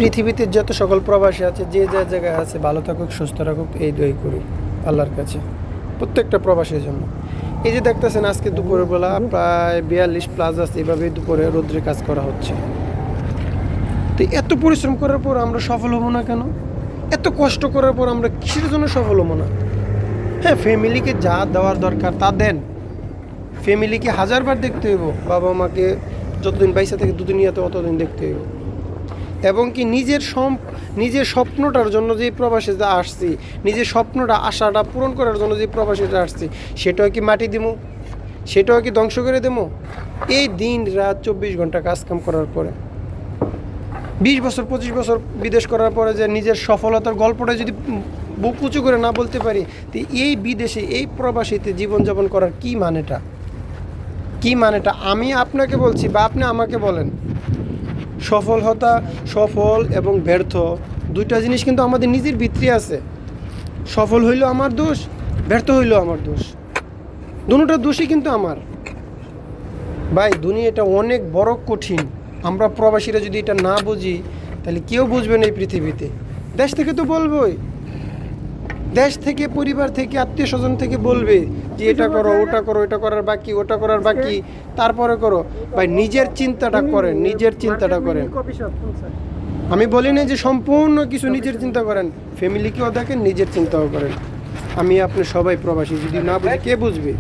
পৃথিবীতে যত সকল প্রবাসী আছে যে যে জায়গায় আছে ভালো থাকুক সুস্থ থাকুক এই দোয়াই করি আল্লাহর কাছে প্রত্যেকটা প্রবাসীর জন্য। এই যে দেখতেছেন আজকে দুপুরের বেলা প্রায় 42+ আছে, এভাবে দুপুরে রৌদ্রে কাজ করা হচ্ছে। তো এত পরিশ্রম করার পর আমরা সফল হবো না কেন? এত কষ্ট করার পর আমরা কিসের জন্য সফল হবো না? হ্যাঁ, ফ্যামিলিকে যা দেওয়ার দরকার তা দেন। ফ্যামিলিকে 1000বার দেখতে হইব, বাবা মাকে যতদিন বাইসা থেকে দুনিয়াতে অতদিন দেখতে হইব। এবং কি নিজের স্বপ্নটার জন্য যে প্রবাসীতে আসছি, নিজের স্বপ্নটা আশাটা পূরণ করার জন্য যে প্রবাসীতে আসছি, সেটাও কি মাটি দেবো? সেটাও কি ধ্বংস করে দেবো? এই দিন রাত 24 ঘন্টা কাজকাম করার পরে 20 বছর 25 বছর বিদেশ করার পরে যে নিজের সফলতার গল্পটা যদি বুক উঁচু করে না বলতে পারি, তো এই বিদেশে এই প্রবাসীতে জীবনযাপন করার কী মানেটা আমি আপনাকে বলছি বা আপনি আমাকে বলেন। সফল এবং ব্যর্থ দুইটা জিনিস কিন্তু আমাদের নিজের ভিতরে আছে। সফল হইলেও আমার দোষ, ব্যর্থ হইলেও আমার দোষ, দুটোটা দোষই কিন্তু আমার। ভাই, দুনিয়াটা অনেক বড় কঠিন। আমরা প্রবাসীরা যদি এটা না বুঝি তাহলে কেউ বুঝবে না এই পৃথিবীতে। দেশ থেকে তো বলবোই, দেশ থেকে, পরিবার থেকে, আত্মীয় স্বজন থেকে বলবে যে এটা করো, ওটা করো, এটা করার বাকি, ওটা করার বাকি, তারপরে করো। ভাই, নিজের চিন্তাটা করেন। আমি বলি না যে সম্পূর্ণ কিছু নিজের চিন্তা করেন, ফ্যামিলিকেও দেখেন, নিজের চিন্তাও করেন। আমি আপনি সবাই প্রবাসী, যদি না বুঝি কে বুঝবে?